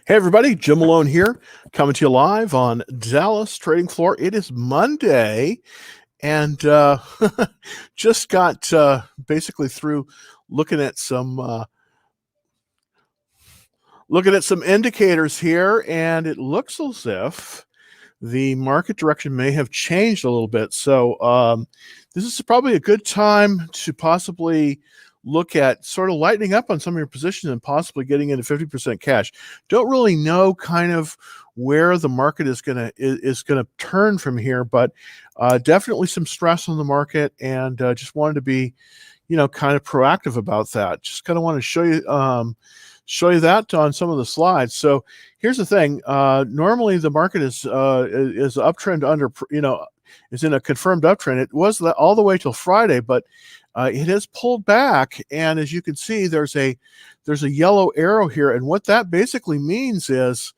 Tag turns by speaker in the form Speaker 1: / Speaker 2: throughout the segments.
Speaker 1: Hey everybody, Jim Malone here, coming to you live on Dallas Trading Floor. It is Monday, and just got basically through looking at some indicators here, and it looks as if the market direction may have changed a little bit. So this is probably a good time to possibly look at sort of lightening up on some of your positions and possibly getting into 50% cash. Don't really know kind of where the market is gonna turn from here, but definitely some stress on the market, and just wanted to be, kind of proactive about that. Just kind of want to show you that on some of the slides. So here's the thing. Normally the market is uptrend under, is in a confirmed uptrend. It was all the way till Friday, but it has pulled back, and as you can see, there's a yellow arrow here, and what that basically means is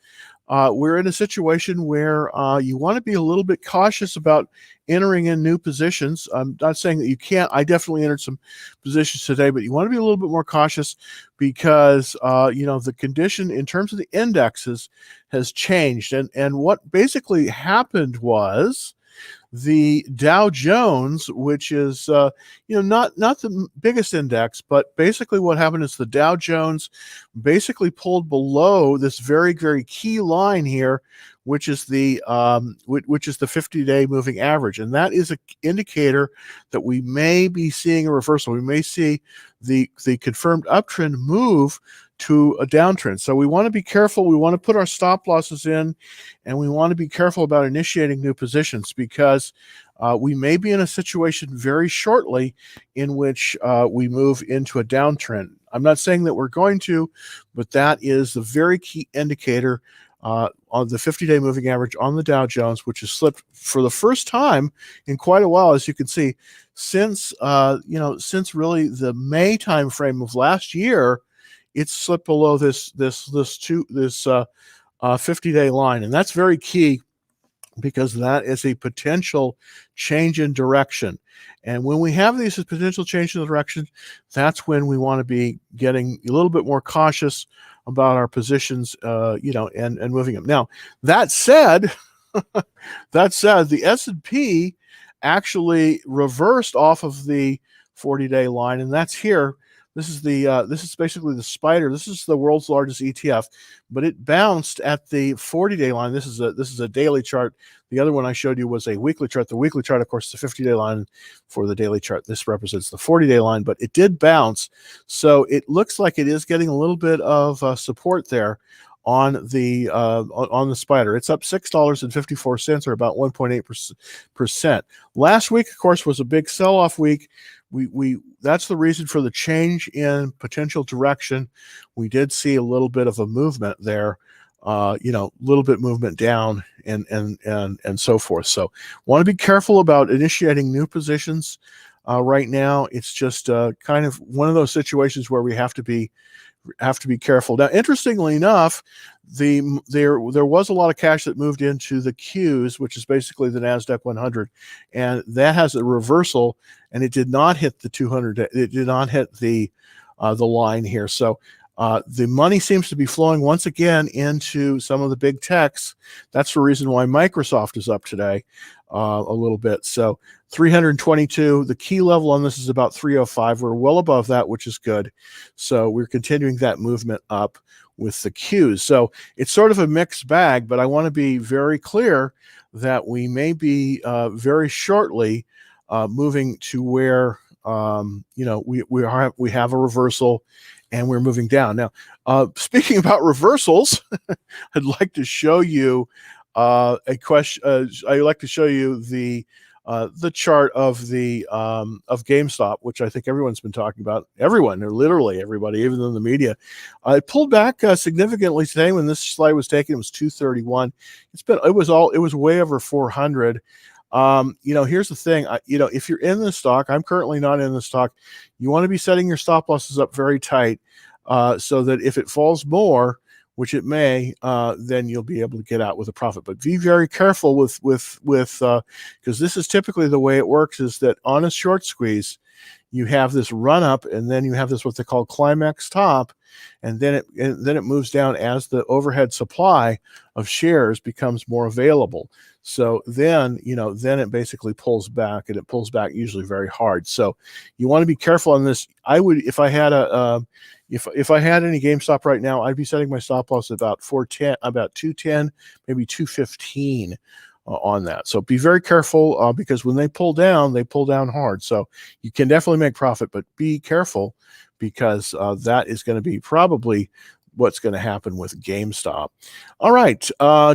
Speaker 1: we're in a situation where you want to be a little bit cautious about entering in new positions. I'm not saying that you can't. I definitely entered some positions today, but you want to be a little bit more cautious because the condition in terms of the indexes has changed, and what basically happened was the Dow Jones, which is not the biggest index, but basically what happened is the Dow Jones basically pulled below this very, very key line here, which is the 50-day moving average, and that is an indicator that we may be seeing a reversal. We may see the confirmed uptrend move to a downtrend. So we want to be careful. We want to put our stop losses in, and we want to be careful about initiating new positions because we may be in a situation very shortly in which we move into a downtrend. I'm not saying that we're going to, but that is the very key indicator on the 50-day moving average on the Dow Jones, which has slipped for the first time in quite a while, as you can see, since really the May time frame of last year. It's slipped below this 50-day line, and that's very key because that is a potential change in direction. And when we have these potential change in direction, that's when we want to be getting a little bit more cautious about our positions, and moving them. Now, that said, the S&P actually reversed off of the 40-day line, and that's here. This is basically the spider. This is the world's largest ETF, but it bounced at the 40-day line. This is a daily chart. The other one I showed you was a weekly chart. The weekly chart, of course, the 50-day line. For the daily chart, this represents the 40-day line, but it did bounce. So it looks like it is getting a little bit of support there on the spider. It's up $6.54, or about 1.8%. Last week, of course, was a big sell-off week. That's the reason for the change in potential direction. We did see a little bit of a movement there, a little bit movement down and so forth. So want to be careful about initiating new positions right now. It's just kind of one of those situations where we have to be careful. Now, interestingly enough, there was a lot of cash that moved into the Qs, which is basically the NASDAQ 100, and that has a reversal, and it did not hit the 200. It did not hit the line here. So the money seems to be flowing once again into some of the big techs. That's the reason why Microsoft is up today a little bit. So 322, the key level on this is about 305. We're well above that, which is good. So we're continuing that movement up with the Qs. So it's sort of a mixed bag, but I want to be very clear that we may be very shortly moving to where we have a reversal and we're moving down. Now, speaking about reversals, I'd like to show you a question. I'd like to show you the chart of GameStop, which I think everyone's been talking about. Everyone, or literally everybody, even in the media. It pulled back significantly today. When this slide was taken, it was 231. It was way over 400. Here's the thing. If you're in the stock, I'm currently not in the stock. You want to be setting your stop losses up very tight, so that if it falls more, which it may, then you'll be able to get out with a profit. But be very careful with because this is typically the way it works, is that on a short squeeze, you have this run up, and then you have this what they call climax top, and then it moves down as the overhead supply of shares becomes more available. So then, then it basically pulls back, and it pulls back usually very hard. So you want to be careful on this. I would, if I had if I had any GameStop right now, I'd be setting my stop loss at about 410, about 210, maybe 215 on that. So be very careful because when they pull down hard. So you can definitely make profit, but be careful because that is going to be probably what's going to happen with GameStop. All right,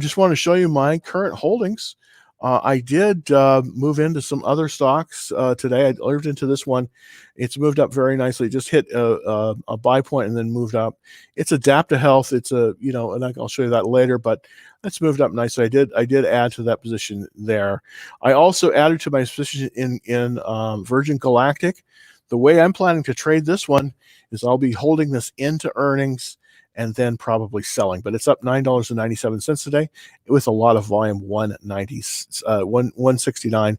Speaker 1: just want to show you my current holdings. I did move into some other stocks today. I moved into this one. It's moved up very nicely. It just hit a buy point and then moved up. It's Adapta Health. It's and I'll show you that later, but it's moved up nicely. I did add to that position there. I also added to my position in Virgin Galactic. The way I'm planning to trade this one is I'll be holding this into earnings and then probably selling. But it's up $9.97 today with a lot of volume, 169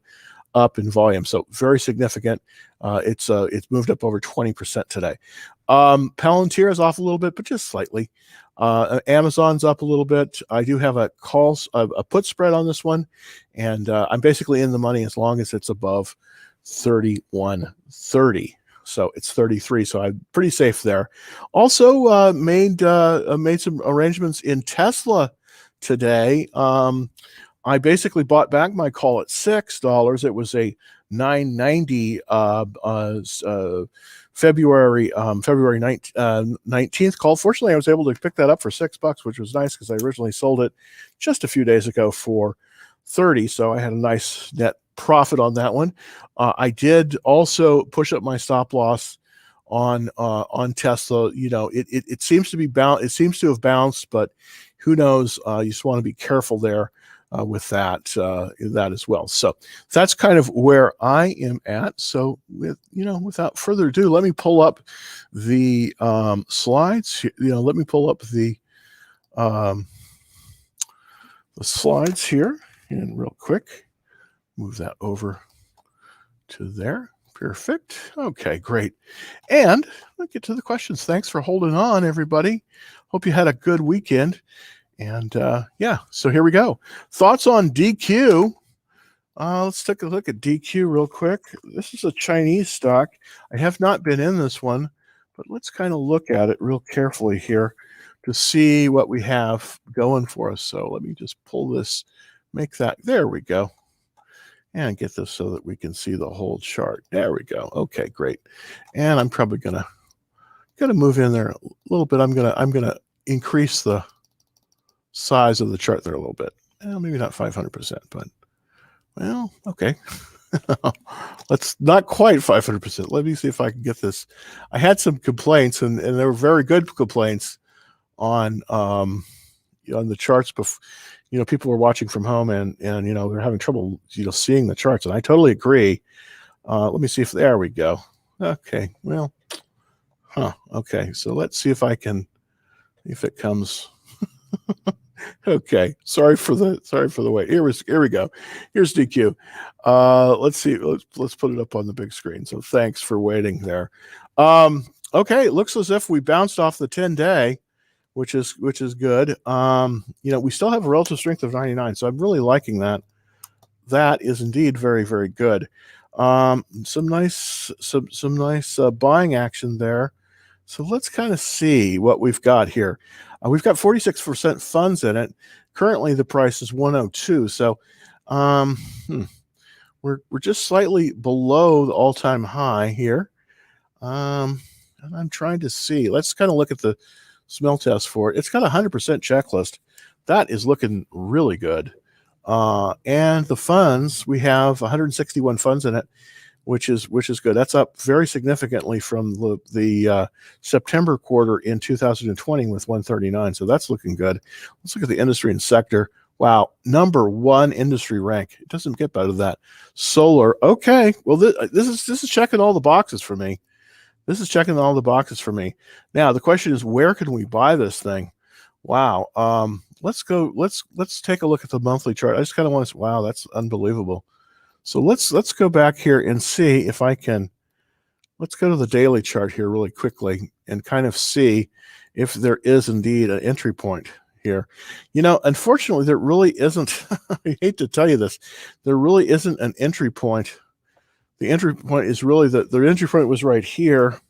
Speaker 1: up in volume. So very significant. It's moved up over 20% today. Palantir is off a little bit, but just slightly. Amazon's up a little bit. I do have a put spread on this one, and I'm basically in the money as long as it's above 31.30. So it's 33, so I'm pretty safe there. Also made some arrangements in Tesla today. I basically bought back my call at $6. It was a $9.90 February 19th call. Fortunately, I was able to pick that up for $6, which was nice because I originally sold it just a few days ago for 30, so I had a nice net profit on that one. I did also push up my stop loss on Tesla. It seems to be it seems to have bounced, but who knows? You just want to be careful there with that as well. So that's kind of where I am at. So without further ado, let me pull up the slides. Let me pull up the slides here and real quick. Move that over to there. Perfect. Okay, great. And let's get to the questions. Thanks for holding on, everybody. Hope you had a good weekend. And yeah, so here we go. Thoughts on DQ. Let's take a look at DQ real quick. This is a Chinese stock. I have not been in this one, but let's kind of look at it real carefully here to see what we have going for us. So let me just pull this, make that, there we go. And get this so that we can see the whole chart. There we go. Okay, great. And I'm probably gonna move in there a little bit. I'm gonna increase the size of the chart there a little bit. Well, maybe not 500%, but well, okay. Let's not quite 500%. Let me see if I can get this. I had some complaints, and they were very good complaints on the charts before. People were watching from home and they're having trouble, seeing the charts. And I totally agree. Let me see if, there we go. Okay. Well, okay. So let's see if if it comes. Okay. Sorry for the wait. Here we go. Here's DQ. Let's see. Let's put it up on the big screen. So thanks for waiting there. Okay. It looks as if we bounced off the 10-day. Which is good. We still have a relative strength of 99, so I'm really liking that. That is indeed very, very good. Some nice buying action there. So let's kind of see what we've got here. We've got 46% funds in it. Currently, the price is 102. So we're just slightly below the all-time high here. And I'm trying to see. Let's kind of look at the smell test for it. It's got a 100% checklist. That is looking really good. And the funds, we have 161 funds in it, which is good. That's up very significantly from the September quarter in 2020 with 139. So that's looking good. Let's look at the industry and sector. Wow, #1 industry rank. It doesn't get better than that. Solar. Okay, well this is checking all the boxes for me. This is checking all the boxes for me. Now the question is, where can we buy this thing? Wow. Let's go. Let's take a look at the monthly chart. I just kind of want to. Wow, that's unbelievable. So let's go back here and see if I can let's go to the daily chart here really quickly and kind of see if there is indeed an entry point here. Unfortunately, there really isn't. I hate to tell you this. There really isn't an entry point. The entry point is really the entry point was right here.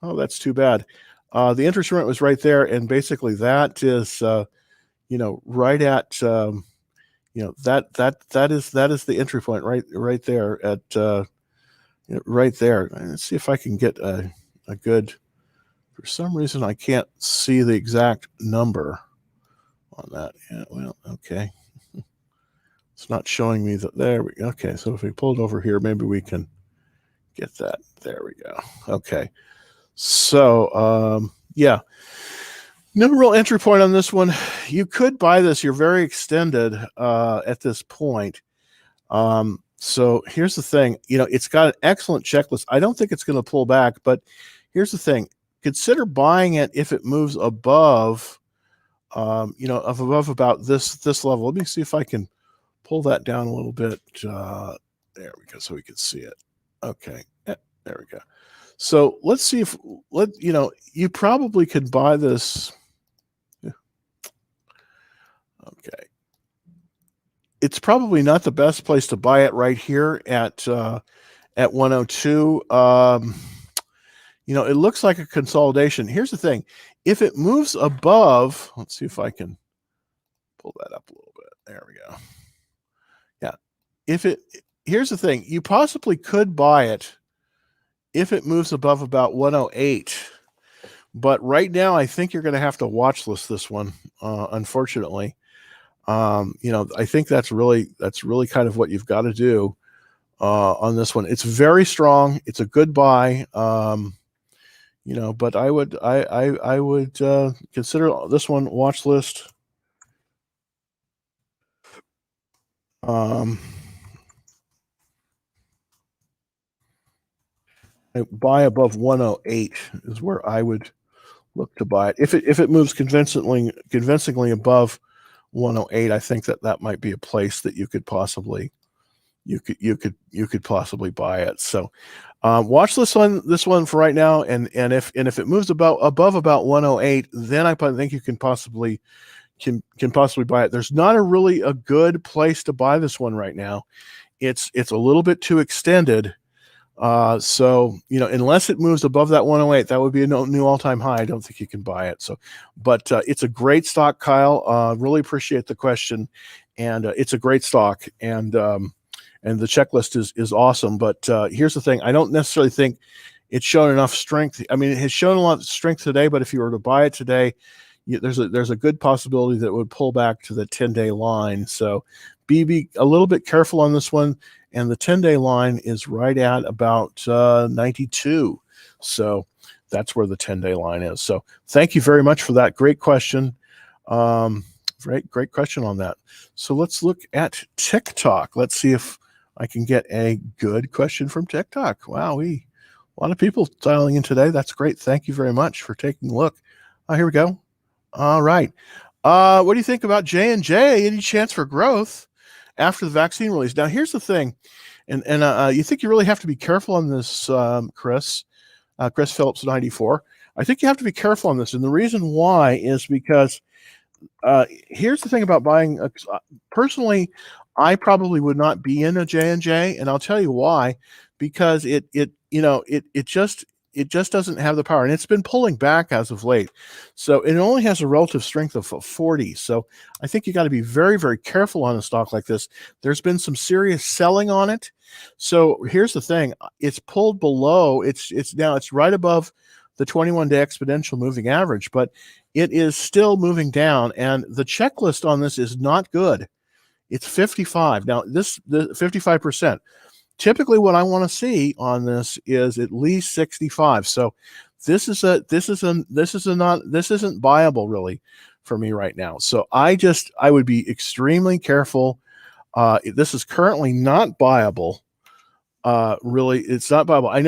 Speaker 1: Oh, that's too bad. The entry point was right there, and basically that is, right at, that is the entry point right there at right there. Let's see if I can get a good. For some reason, I can't see the exact number on that. Yeah, well, okay. It's not showing me that. There we go. Okay, so if we pull it over here, maybe we can get that. There we go. Okay. So, yeah. No real entry point on this one. You could buy this. You're very extended at this point. So here's the thing. It's got an excellent checklist. I don't think it's going to pull back, but here's the thing. Consider buying it if it moves above, above about this level. Let me see if I can pull that down a little bit. There we go, so we can see it. Okay, there we go. So let's see if you probably could buy this. Okay, it's probably not the best place to buy it right here at 102. It looks like a consolidation. Here's the thing. If it moves above, let's see if I can pull that up a little bit. There we go. Yeah. Here's the thing. You possibly could buy it if it moves above about 108. But right now, I think you're going to have to watch list this one, unfortunately. I think that's really kind of what you've got to do on this one. It's very strong. It's a good buy. But I would consider this one watch list. Buy above 108 is where I would look to buy it. If it moves convincingly above 108, I think that might be a place that you could possibly buy it. So watch this one for right now, and if it moves above about 108, then I think you can possibly buy it. There's not really a good place to buy this one right now. It's a little bit too extended. So unless it moves above that 108, that would be a new all-time high. I don't think you can buy it. So, but it's a great stock, Kyle. Really appreciate the question, and it's a great stock, and the checklist is awesome. But here's the thing: I don't necessarily think it's shown enough strength. I mean, it has shown a lot of strength today, but if you were to buy it today, there's a good possibility that it would pull back to the 10-day line. So be a little bit careful on this one. And the 10-day line is right at about 92. So that's where the 10-day line is. So thank you very much for that. Great question. Great question on that. So let's look at TikTok. Let's see if I can get a good question from TikTok. Wow, a lot of people dialing in today. That's great. Thank you very much for taking a look. Here we go. All right. What do you think about J&J? Any chance for growth after the vaccine release? Now, here's the thing, and you think you really have to be careful on this, Chris Phillips 94. I think you have to be careful on this, and the reason why is because here's the thing about buying. Personally, I probably would not be in a J&J, and I'll tell you why. Because it just doesn't have the power, and it's been pulling back as of late. So it only has a relative strength of 40. So I think you got to be very, very careful on a stock like this. There's been some serious selling on it. So here's the thing: it's pulled below. It's right above the 21-day exponential moving average, but it is still moving down. And the checklist on this is not good. It's 55. Now the 55%. Typically, what I want to see on this is at least 65. So this isn't buyable really for me right now. So I would be extremely careful. This is currently not buyable. Really, it's not buyable. I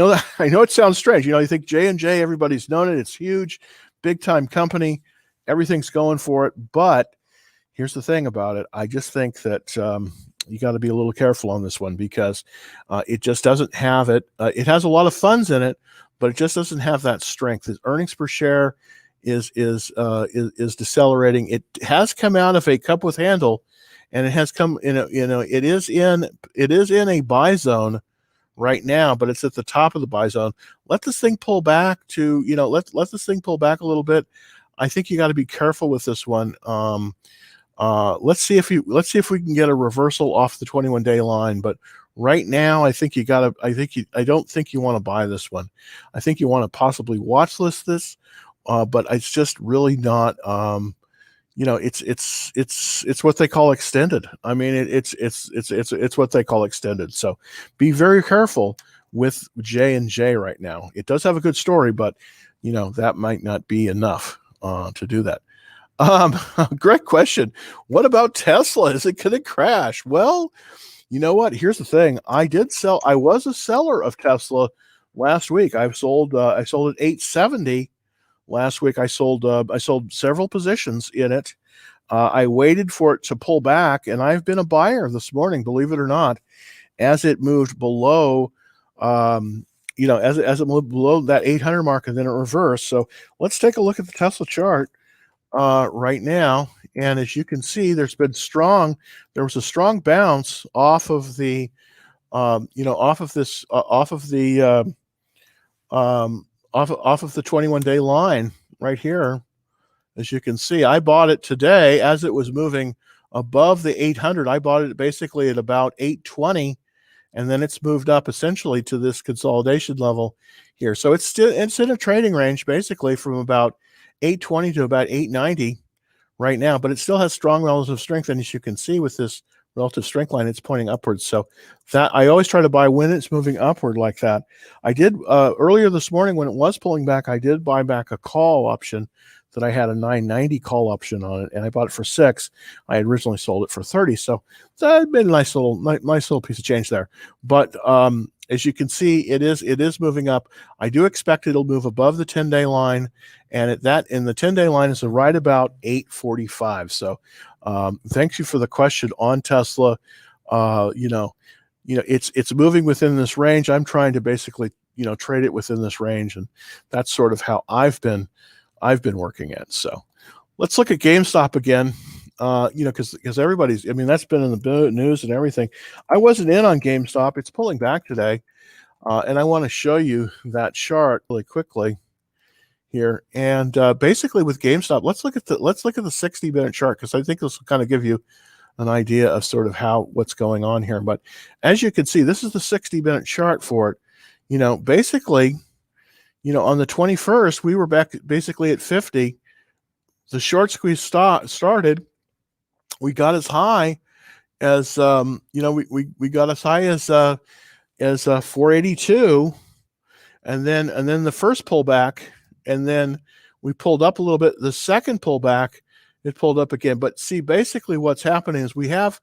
Speaker 1: know it sounds strange. You think J&J, everybody's known it. It's huge, big time company. Everything's going for it. But here's the thing about it. I just think that you got to be a little careful on this one because it just doesn't have it. It has a lot of funds in it, but it just doesn't have that strength. Its earnings per share is decelerating. It has come out of a cup with handle, and it has come in. It is in a buy zone right now, but it's at the top of the buy zone. Let this thing pull back to let this thing pull back a little bit. I think you got to be careful with this one. Let's see if we can get a reversal off the 21-day line. But right now, I think I don't think you want to buy this one. I think you want to possibly watch list this, but it's just really not. It's what they call extended. I mean, it's what they call extended. So be very careful with J&J right now. It does have a good story, but that might not be enough to do that. Great question. What about Tesla? Is it going to crash? Well, you know what? Here's the thing. I was a seller of Tesla last week. I sold at 870 last week. I sold several positions in it. I waited for it to pull back, and I've been a buyer this morning, believe it or not, as it moved below as it moved below that 800 mark, and then it reversed. So let's take a look at the Tesla chart right now, and as you can see, there was a strong bounce off of the off of the 21-day line right here. As you can see, I bought it today as it was moving above the 800. I bought it basically at about 820, and then it's moved up essentially to this consolidation level here. So it's in a trading range basically from about 820 to about 890 right now, but it still has strong relative strength. And as you can see with this relative strength line, it's pointing upwards. So that I always try to buy when it's moving upward like that. I did earlier this morning when it was pulling back, I did buy back a call option that I had a 990 call option on it, and I bought it for 6. I had originally sold it for 30. So that been a nice little piece of change there. But as you can see, it is moving up. I do expect it'll move above the 10-day line, and the 10-day line is right about 845. So thank you for the question on Tesla. It's moving within this range. I'm trying to basically trade it within this range, and that's sort of how I've been working it. So let's look at GameStop again. Because everybody's, that's been in the news and everything. I wasn't in on GameStop. It's pulling back today. And I want to show you that chart really quickly here. And basically with GameStop, let's look at the 60-minute chart, because I think this will kind of give you an idea of sort of what's going on here. But as you can see, this is the 60-minute chart for it. Basically, on the 21st, we were back basically at 50. The short squeeze started. We got as high as we got as high as 482, and then the first pullback, and then we pulled up a little bit. The second pullback, it pulled up again. But see, basically what's happening is we have,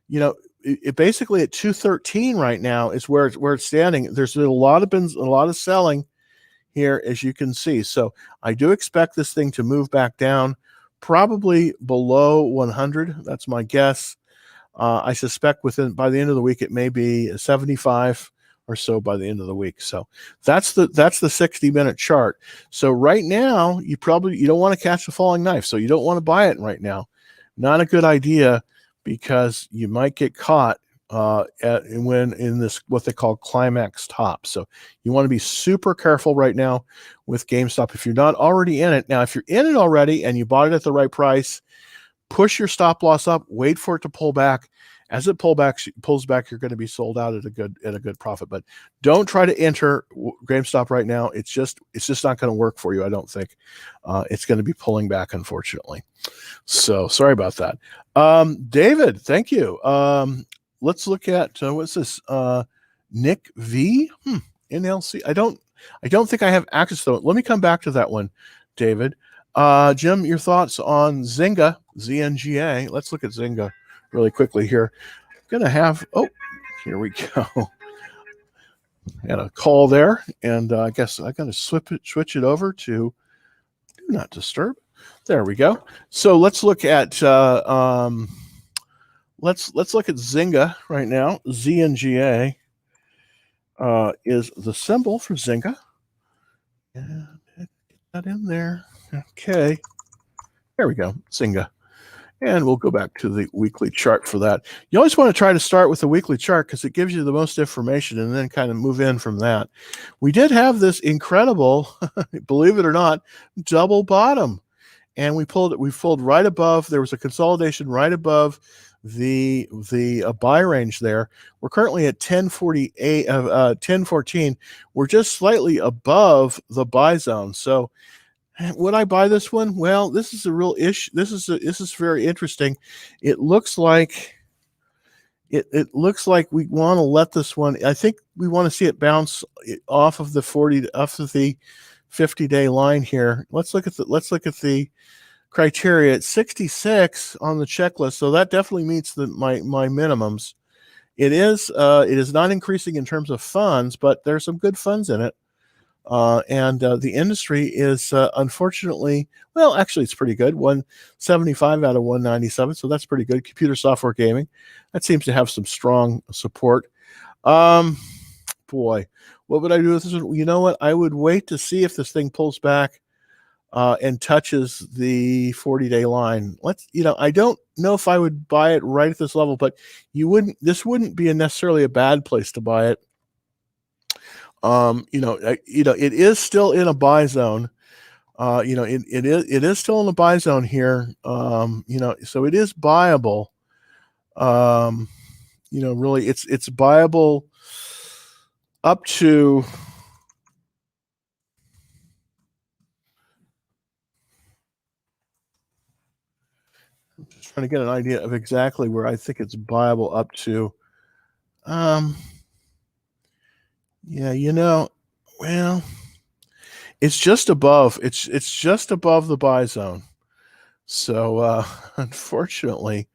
Speaker 1: it basically at 213 right now is where it's standing. There's a lot of selling here, as you can see. So I do expect this thing to move back down, probably below 100. That's my guess. I suspect by the end of the week, it may be 75 or so by the end of the week. So that's the 60-minute chart. So right now, you don't want to catch the falling knife. So you don't want to buy it right now. Not a good idea, because you might get caught when in this what they call climax top. So you want to be super careful right now with GameStop if you're not already in it. Now, if you're in it already and you bought it at the right price, push your stop loss up, wait for it to pull back. As it pulls back, you're going to be sold out at a good profit. But don't try to enter GameStop right now. It's just not going to work for you, I don't think. It's going to be pulling back, unfortunately. So sorry about that. David, thank you. Let's look at what's this? Nick V NLC. I don't think I have access to it. Let me come back to that one, David. Jim, your thoughts on Zynga, ZNGA? Let's look at Zynga really quickly here. Here we go. Had a call there, and I guess I'm going to switch it over to do not disturb. There we go. So let's look at let's look at Zynga right now. ZNGA is the symbol for Zynga. And get that in there. Okay. There we go. Zynga. And we'll go back to the weekly chart for that. You always want to try to start with the weekly chart because it gives you the most information and then kind of move in from that. We did have this incredible, believe it or not, double bottom. And we pulled right above. There was a consolidation right above the buy range there. We're currently at 1048, 1014. We're just slightly above the buy zone. So would I buy this one? Well, this is a real issue. This is very interesting. It looks like it looks like we want to let this one. I think we want to see it bounce off of the 50-day line here. Let's look at the criteria. It's 66 on the checklist, so that definitely meets my minimums. It is not increasing in terms of funds, but there's some good funds in it. And the industry is unfortunately, well, actually it's pretty good. 175 out of 197, so that's pretty good. Computer software gaming, that seems to have some strong support. Boy, what would I do with this one? You know what? I would wait to see if this thing pulls back and touches the 40-day line. I don't know if I would buy it right at this level, but this wouldn't be necessarily a bad place to buy it. It is still in a buy zone. It is still in the buy zone here. So it is buyable. Really, it's buyable up to. I'm just trying to get an idea of exactly where I think it's buyable up to. Yeah, well, it's just above. It's just above the buy zone. So unfortunately,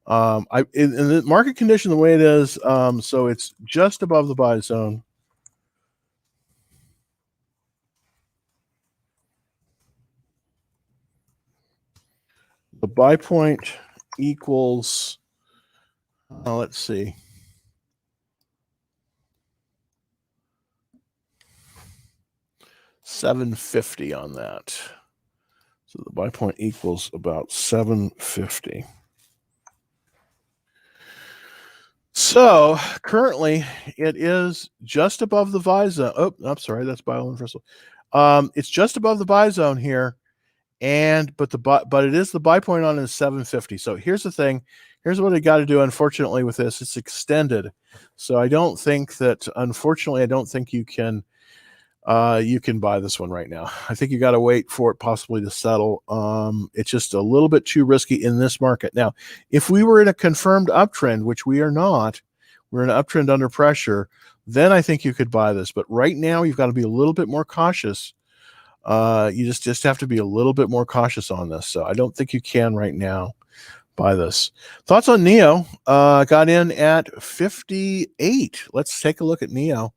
Speaker 1: in the market condition the way it is, so it's just above the buy zone. The buy point equals, let's see. $750 on that. So the buy point equals about $750. So currently it is just above the buy zone. Oh, I'm sorry, that's buy universal. It's just above the buy zone here, but it is the buy point on it is $750. So here's the thing. Here's what I got to do. Unfortunately, with this, it's extended. So I don't think that. Unfortunately, I don't think you can buy this one right now. I think you got to wait for it possibly to settle. It's just a little bit too risky in this market. Now, if we were in a confirmed uptrend, which we are not, we're in an uptrend under pressure, then I think you could buy this. But right now, you've got to be a little bit more cautious. You just have to be a little bit more cautious on this. So I don't think you can right now buy this. Thoughts on NEO? Got in at 58. Let's take a look at NEO.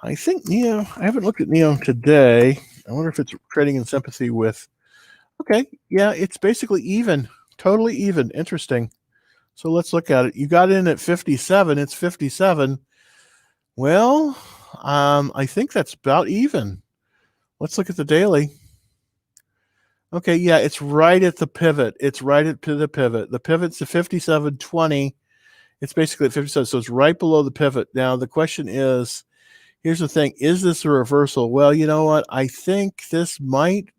Speaker 1: I think NEO, I haven't looked at NEO today. I wonder if it's trading in sympathy with, okay, yeah, it's basically even, totally even. Interesting. So let's look at it. You got in at 57. It's 57. Well, I think that's about even. Let's look at the daily. Okay, yeah, it's right at the pivot. It's right at the pivot. The pivot's at 57.20. It's basically at 57, so it's right below the pivot. Now, the question is, here's the thing, is this a reversal? Well, you know what? I think this might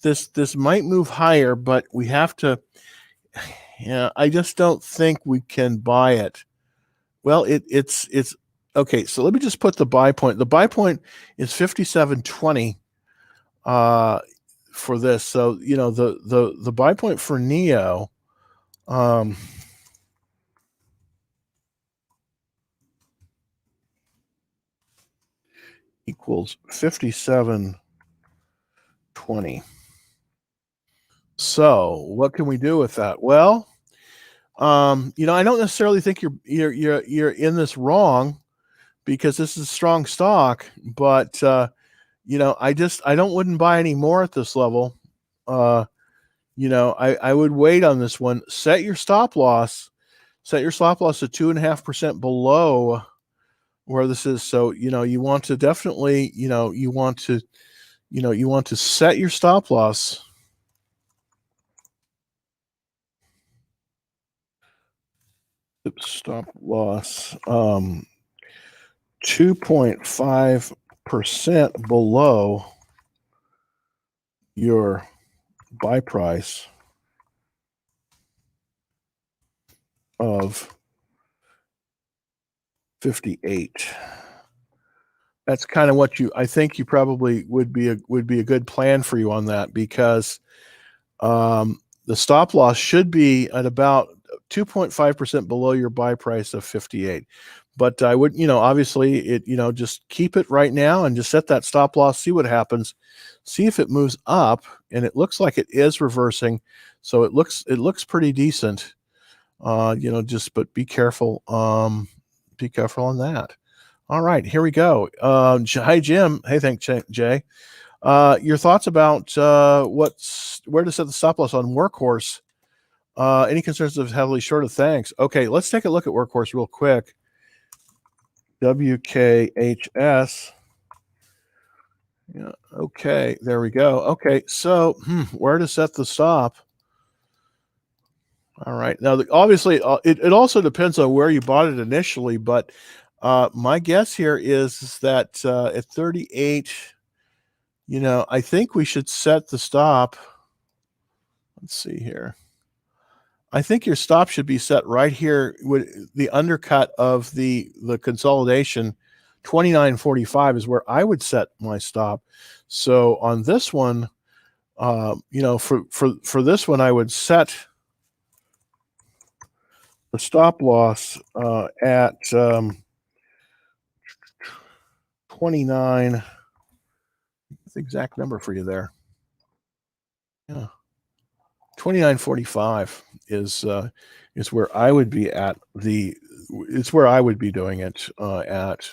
Speaker 1: move higher, but we have to, I just don't think we can buy it. Well, it's okay, so let me just put the buy point. The buy point is 57.20 for this. So, the buy point for NEO equals 57.20. So what can we do with that? Well, I don't necessarily think you're in this wrong, because this is a strong stock, but I wouldn't buy any more at this level. I would wait on this one. Set your stop loss. Set your stop loss to 2.5% below where this is. So, you want to definitely, you want to set your stop loss. Stop loss 2.5% below your buy price of 58. That's kind of what I think you probably would be a good plan for you on that, because the stop loss should be at about 2.5% below your buy price of 58. But I would, obviously just keep it right now and just set that stop loss, see what happens, see if it moves up, and it looks like it is reversing. So it looks pretty decent. But be careful. Be careful on that. All right, here we go. Hi, Jim. Hey, thanks, Jay. Your thoughts about where to set the stop loss on Workhorse? Any concerns of heavily shorted? Thanks. Okay, let's take a look at Workhorse real quick. WKHS. Yeah. Okay, there we go. Okay, so where to set the stop? All right. Now, obviously, it also depends on where you bought it initially, but my guess here is that at 38, I think we should set the stop. Let's see here. I think your stop should be set right here with the undercut of the consolidation. 29.45 is where I would set my stop. So on this one, for this one, I would set the stop loss at 29. That's the exact number for you there. Yeah, 29.45 is where I would be at it's where I would be doing it at.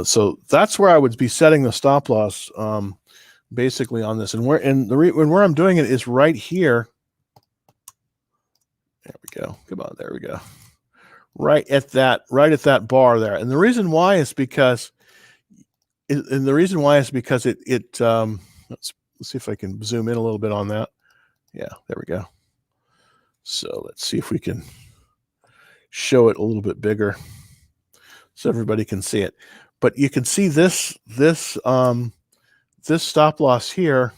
Speaker 1: So that's where I would be setting the stop loss basically on this, and where I'm doing it is right here. There we go. Come on, there we go. Right at that bar there. And the reason why is because let's see if I can zoom in a little bit on that. Yeah, there we go. So let's see if we can show it a little bit bigger so everybody can see it. But you can see this stop loss here.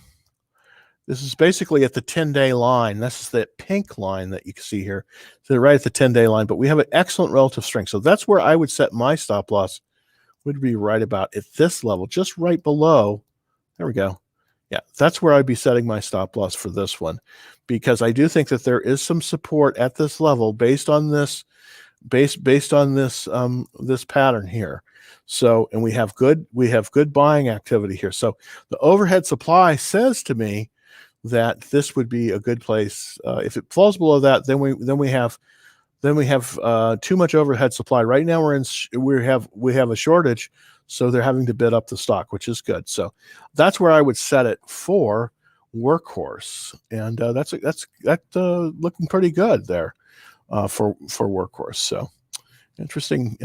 Speaker 1: This is basically at the 10-day line. This is that pink line that you can see here. So right at the 10-day line, but we have an excellent relative strength. So that's where I would set my stop loss, would be right about at this level, just right below. There we go. Yeah, that's where I'd be setting my stop loss for this one, because I do think that there is some support at this level based on this this pattern here. So, and we have good buying activity here. So the overhead supply says to me that this would be a good place. If it falls below that, then we have too much overhead supply. Right now we have a shortage, so they're having to bid up the stock, which is good. So that's where I would set it for Workhorse, and that's looking pretty good there for Workhorse. So interesting.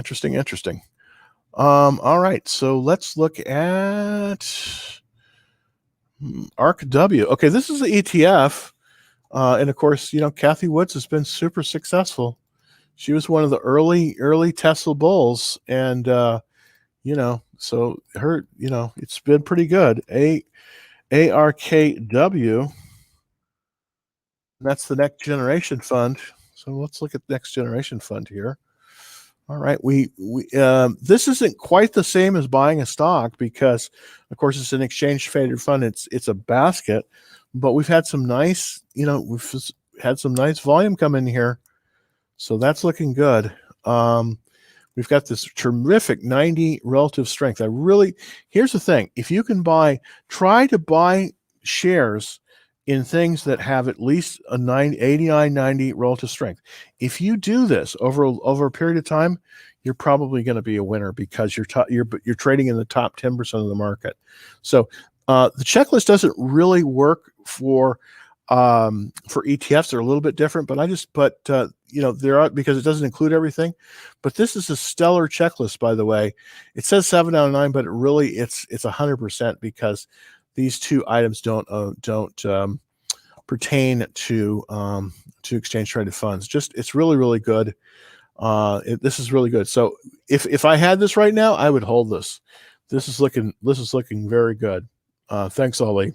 Speaker 1: All right, so let's look at ARKW. Okay, this is the ETF, and of course, Kathy Woods has been super successful. She was one of the early Tesla bulls, and so her, it's been pretty good. ARKW. That's the Next Generation Fund. So let's look at Next Generation Fund here. All right, this isn't quite the same as buying a stock, because, of course, it's an exchange traded fund. It's a basket, but we've had some nice, volume come in here, so that's looking good. We've got this terrific 90 relative strength. Here's the thing: if you can try to buy shares in things that have at least a 89, 90 relative strength. If you do this over a period of time, you're probably going to be a winner, because you're trading in the top 10% of the market. So the checklist doesn't really work for For ETFs, they're a little bit different, but there are, because it doesn't include everything. But this is a stellar checklist, by the way. It says 7 out of 9, but it's 100%, because these two items don't pertain to exchange traded funds. It's really, really good. This is really good. So if I had this right now, I would hold this. This is looking very good. Thanks, Ollie.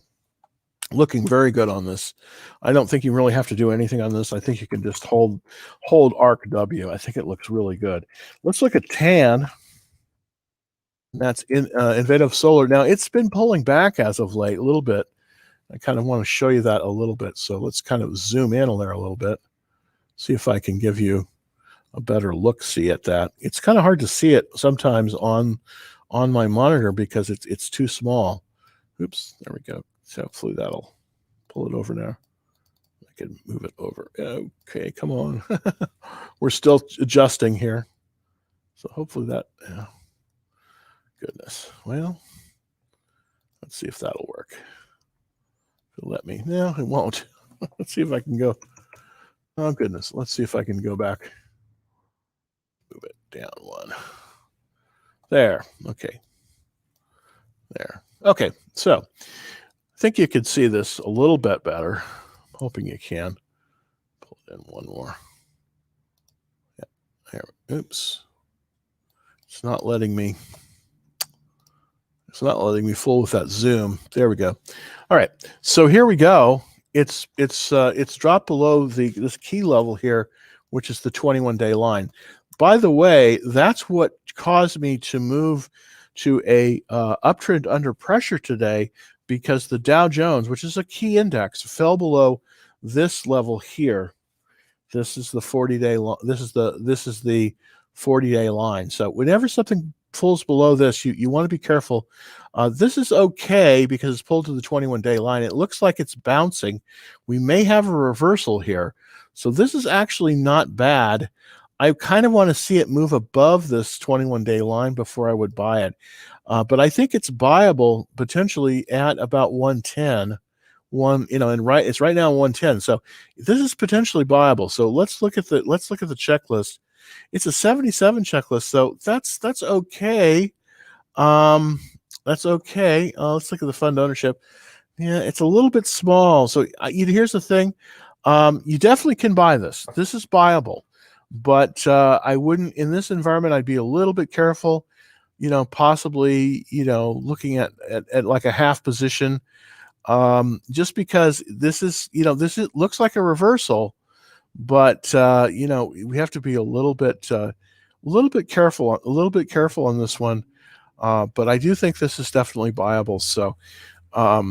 Speaker 1: Looking very good on this. I don't think you really have to do anything on this. I think you can just hold ARC W. I think it looks really good. Let's look at TAN. That's in Innovative Solar. Now, it's been pulling back as of late a little bit. I kind of want to show you that a little bit. So let's kind of zoom in there a little bit. See if I can give you a better look-see at that. It's kind of hard to see it sometimes on my monitor because it's too small. Oops, there we go. So hopefully that'll pull it over now. I can move it over. Okay, come on. We're still adjusting here. So hopefully that, goodness. Well, let's see if that'll work. It'll let me. No, it won't. Let's see if I can go. Oh, goodness. Let's see if I can go back. Move it down one. There. Okay. There. Okay. So I think you can see this a little bit better. I'm hoping you can. Pull it in one more. Yeah. There. Oops. It's not letting me fool with that zoom. There we go. All right. So here we go. It's dropped below this key level here, which is the 21-day line. By the way, that's what caused me to move to a uptrend under pressure today, because the Dow Jones, which is a key index, fell below this level here. This is the 40-day line. This is the 40-day line. So whenever something falls below this, you want to be careful. This is okay because it's pulled to the 21-day line. It looks like it's bouncing. We may have a reversal here. So this is actually not bad. I kind of want to see it move above this 21-day line before I would buy it. But I think it's buyable potentially at about 110. It's right now 110. So this is potentially buyable. So let's look at the checklist. It's a 77 checklist, so that's okay. That's okay. Let's look at the fund ownership. Yeah, it's a little bit small. So here's the thing. You definitely can buy this. This is buyable, but I wouldn't, in this environment, I'd be a little bit careful, possibly, looking at like a half position, just because this looks like a reversal, but we have to be a little bit careful on this one. But I do think this is definitely buyable. So I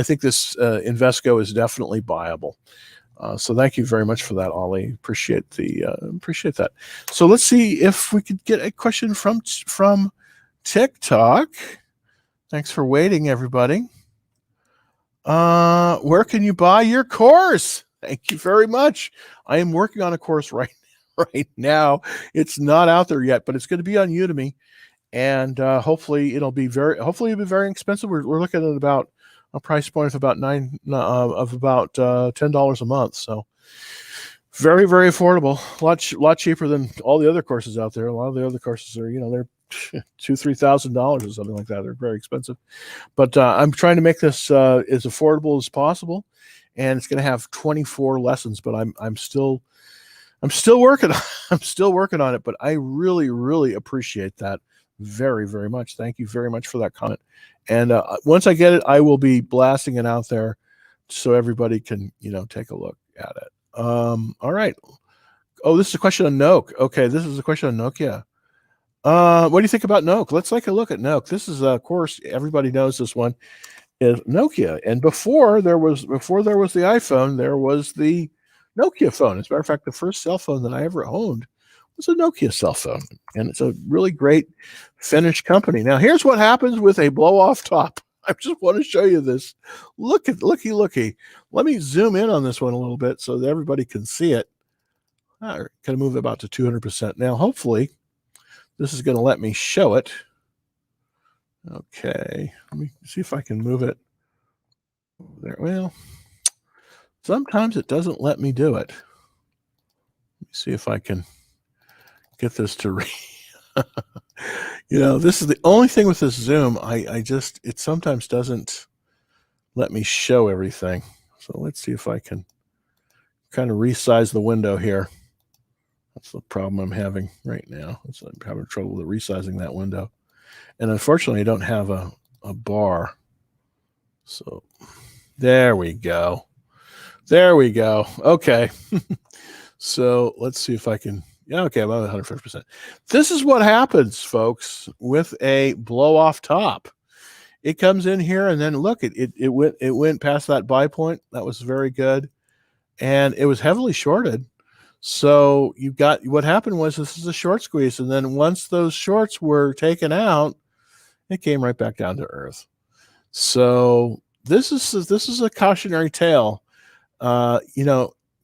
Speaker 1: think this Invesco is definitely buyable. So thank you very much for that, Ollie. Appreciate that. So let's see if we could get a question from TikTok. Thanks for waiting, everybody. Where can you buy your course? Thank you very much. I am working on a course right now. It's not out there yet, but it's going to be on Udemy, and hopefully it'll be very inexpensive. We're looking at about a price point of about $10 a month. So very, very affordable. Lot cheaper than all the other courses out there. A lot of the other courses are, they're $2,000-$3,000 or something like that. They're very expensive. But I'm trying to make this as affordable as possible, and it's going to have 24 lessons. But I'm still working. I'm still working on it. But I really, really appreciate that very, very much. Thank you very much for that comment. And once I get it, I will be blasting it out there so everybody can take a look at it. All right. Oh, this is a question on Noke. Okay, this is a question on Nokia. What do you think about Noke? Let's take a look at Noke. This is, of course, everybody knows this one is Nokia. And before there was the iPhone, there was the Nokia phone. As a matter of fact, the first cell phone that I ever owned was a Nokia cell phone. And it's a really great Finnish company. Now, here's what happens with a blow-off top. I just want to show you this. Looky. Let me zoom in on this one a little bit so that everybody can see it. Kind of move it about to 200%. Now, hopefully, this is going to let me show it. Okay, let me see if I can move it there. Well, Sometimes it doesn't let me do it. Let me see if I can get this to read. This is the only thing with this Zoom. It sometimes doesn't let me show everything. So let's see if I can kind of resize the window here. That's the problem I'm having right now. I'm having trouble with resizing that window. And unfortunately, I don't have a bar. So there we go. There we go. Okay. So let's see if I can. Yeah, okay, about 150%. This is what happens, folks, with a blow-off top. It comes in here, and then look, it went past that buy point. That was very good, and it was heavily shorted. So you got what happened was this is a short squeeze, and then once those shorts were taken out, it came right back down to earth. So this is a cautionary tale.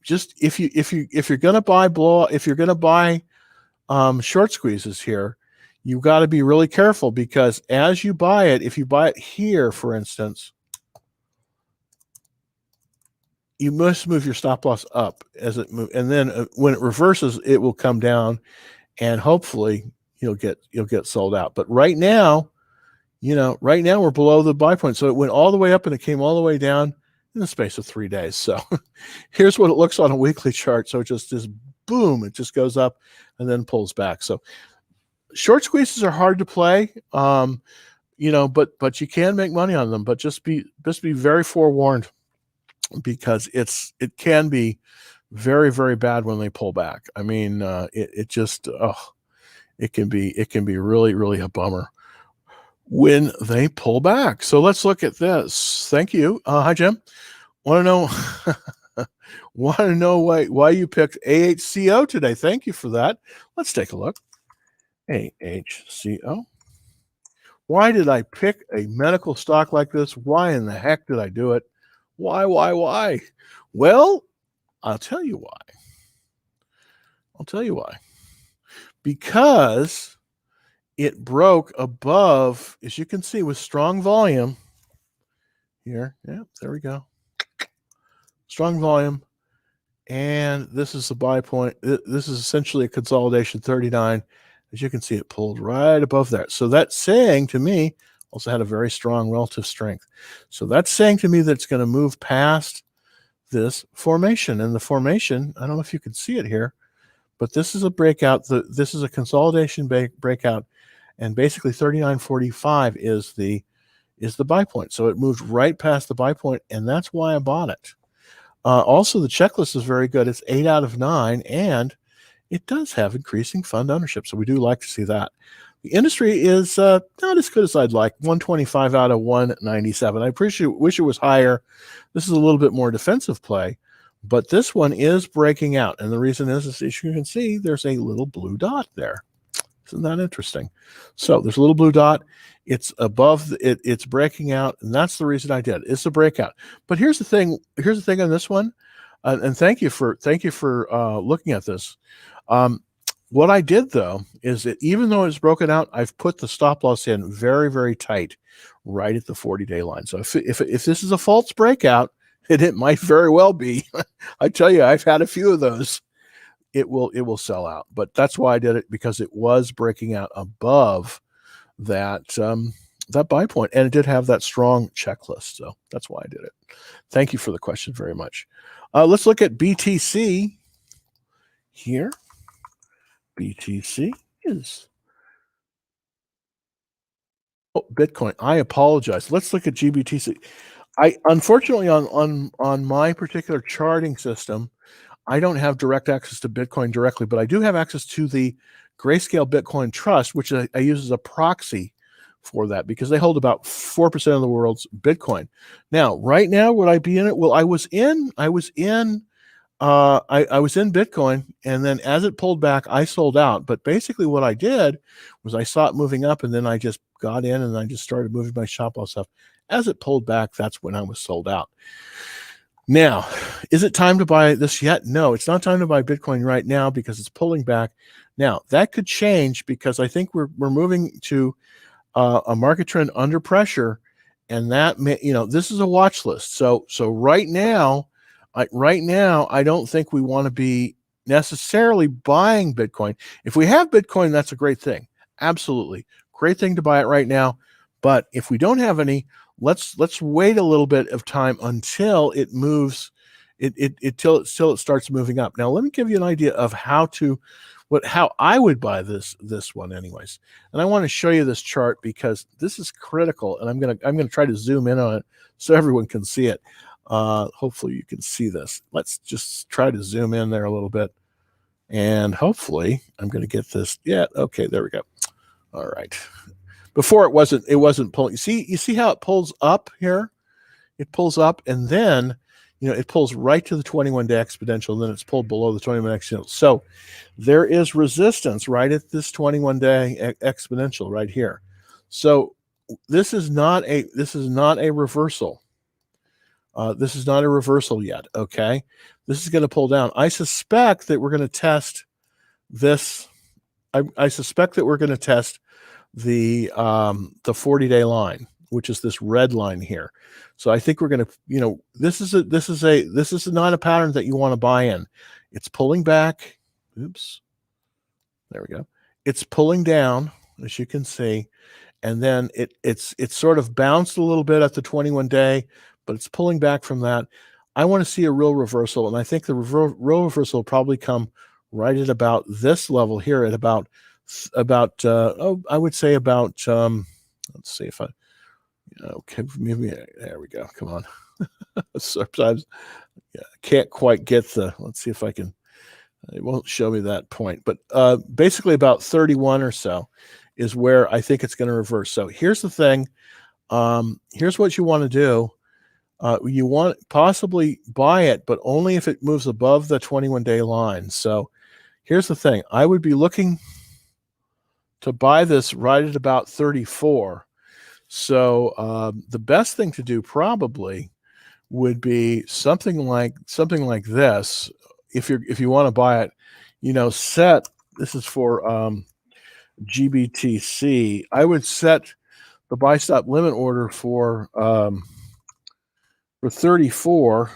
Speaker 1: Just if you're gonna buy short squeezes here, you've got to be really careful, because as you buy it, if you buy it here, for instance, you must move your stop loss up as it moves, and then when it reverses, it will come down, and hopefully you'll get sold out. But right now we're below the buy point, so it went all the way up and it came all the way down in the space of 3 days. So here's what it looks on a weekly chart. So it just boom, it just goes up and then pulls back. So short squeezes are hard to play, but you can make money on them. But just be very forewarned, because it can be very, very bad when they pull back. I mean, it can be really, really a bummer when they pull back. So let's look at this. Thank you. Hi, Jim. Want to know why you picked AHCO today? Thank you for that. Let's take a look. AHCO. Why did I pick a medical stock like this? Why in the heck did I do it? Why? Well, I'll tell you why. Because it broke above, as you can see, with strong volume here. Yeah, there we go. Strong volume. And this is the buy point. This is essentially a consolidation 39. As you can see, it pulled right above that. So that's saying to me, also had a very strong relative strength. So that's saying to me that it's going to move past this formation. And the formation, I don't know if you can see it here, but this is a breakout. This is a consolidation breakout. And basically 39.45 is the buy point. So it moved right past the buy point, and that's why I bought it. Also, the checklist is very good. It's 8 out of 9, and it does have increasing fund ownership. So we do like to see that. The industry is not as good as I'd like. 125 out of 197. I wish it was higher. This is a little bit more defensive play, but this one is breaking out. And the reason is as you can see, there's a little blue dot there. Isn't that interesting? So there's a little blue dot. It's above it's breaking out, and that's the reason I did. It's a breakout. But here's the thing. Here's the thing on this one, and thank you for looking at this. What I did though is that even though it's broken out, I've put the stop loss in very, very tight, right at the 40-day line. So if this is a false breakout, and it might very well be, I tell you, I've had a few of those. It will sell out, but that's why I did it, because it was breaking out above that buy point, and it did have that strong checklist. So that's why I did it. Thank you for the question very much. Let's look at BTC here. BTC is Bitcoin. I apologize. Let's look at GBTC. Unfortunately on my particular charting system, I don't have direct access to Bitcoin directly, but I do have access to the Grayscale Bitcoin Trust, which I use as a proxy for that, because they hold about 4% of the world's Bitcoin. Now, right now, would I be in it? Well, I was in Bitcoin, and then as it pulled back, I sold out. But basically what I did was I saw it moving up, and then I just got in and I just started moving my stop loss stuff. As it pulled back, that's when I was sold out. Now, is it time to buy this yet? No, it's not time to buy Bitcoin right now, because it's pulling back. Now, that could change, because I think we're moving to a market trend under pressure, and that may, this is a watch list. So right now, Right now, I don't think we want to be necessarily buying Bitcoin. If we have Bitcoin, that's a great thing. Absolutely. Great thing to buy it right now. But if we don't have any, let's wait a little bit of time until it moves, till it starts moving up. Now, let me give you an idea of how I would buy this one anyways. And I want to show you this chart because this is critical, and I'm gonna try to zoom in on it so everyone can see it. Hopefully you can see this. Let's just try to zoom in there a little bit. And hopefully I'm going to get this. Yeah. Okay. There we go. All right. Before it wasn't pulling. You see how it pulls up here? It pulls up and then, it pulls right to the 21-day exponential, and then it's pulled below the 21 exponential. So there is resistance right at this 21-day exponential right here. So this is not a reversal. This is not a reversal yet, okay? This is going to pull down. I suspect that we're going to test this. I suspect that we're going to test the 40-day line, which is this red line here. So I think we're going to, this is not a pattern that you want to buy in. It's pulling back. Oops. There we go. It's pulling down, as you can see, and then it's sort of bounced a little bit at the 21-day. But it's pulling back from that. I want to see a real reversal, and I think the real reversal will probably come right at about this level here at about I would say about let's see if I okay, maybe there we go. Come on. Sometimes I can't quite get let's see if I can. It won't show me that point, but basically about 31 or so is where I think it's going to reverse. So here's the thing. Here's what you want to do. You want possibly buy it, but only if it moves above the 21-day line. So here's the thing. I would be looking to buy this right at about 34. So the best thing to do probably would be something like this. If you want to buy it, set, this is for GBTC. I would set the buy stop limit order for 34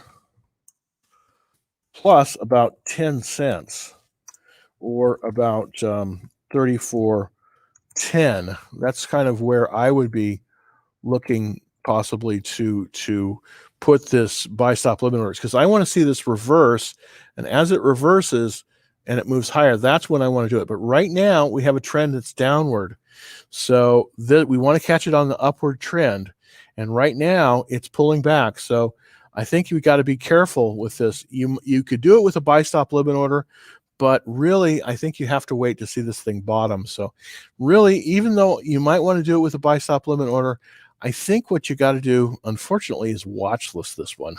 Speaker 1: plus about 10 cents, or about 34.10. That's kind of where I would be looking possibly to put this buy stop limit orders, because I want to see this reverse, and as it reverses and it moves higher, that's when I want to do it. But right now we have a trend that's downward, so we want to catch it on the upward trend. And right now it's pulling back. So I think you got to be careful with this. You could do it with a buy stop limit order, but really I think you have to wait to see this thing bottom. So really, even though you might want to do it with a buy stop limit order, I think what you got to do, unfortunately, is watch list this one.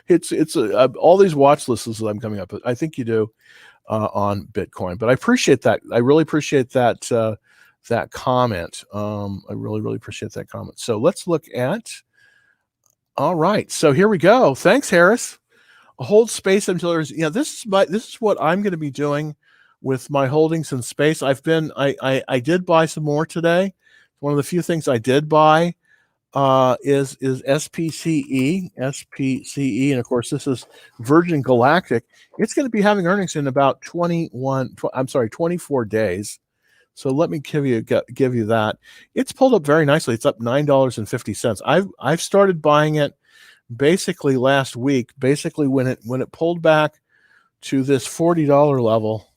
Speaker 1: it's all these watch lists that I'm coming up with. I think you do on Bitcoin, but I appreciate that. I really appreciate that. That comment. I really appreciate that comment. So let's look at. All right. So here we go. Thanks, Harris. Hold space until there's. This is what I'm going to be doing with my holdings in space. I did buy some more today. One of the few things I did buy is SPCE, and of course this is Virgin Galactic. It's going to be having earnings in about 24 days. So let me give you that. It's pulled up very nicely. It's up $9.50. I've started buying it basically last week. Basically when it pulled back to this $40 level,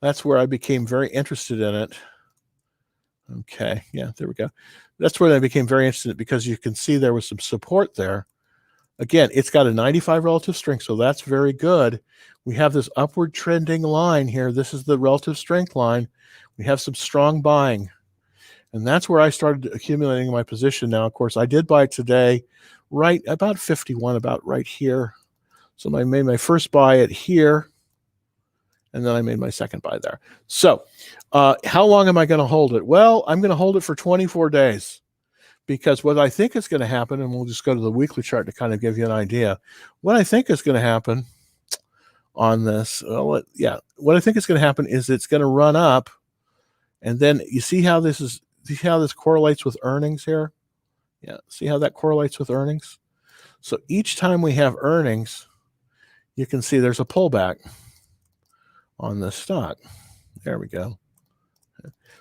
Speaker 1: that's where I became very interested in it. Okay, yeah, there we go. That's where I became very interested in it, because you can see there was some support there. Again, it's got a 95 relative strength, so that's very good. We have this upward trending line here. This is the relative strength line. We have some strong buying, and that's where I started accumulating my position. Now, of course, I did buy today right about 51, about right here. So I made my first buy at here, and then I made my second buy there. So how long am I going to hold it? Well, I'm going to hold it for 24 days, because what I think is going to happen, and we'll just go to the weekly chart to kind of give you an idea. What I think is going to happen on this, what I think is going to happen is it's going to run up, and then you see how this correlates with earnings here? Yeah, see how that correlates with earnings? So each time we have earnings, you can see there's a pullback on this stock. There we go.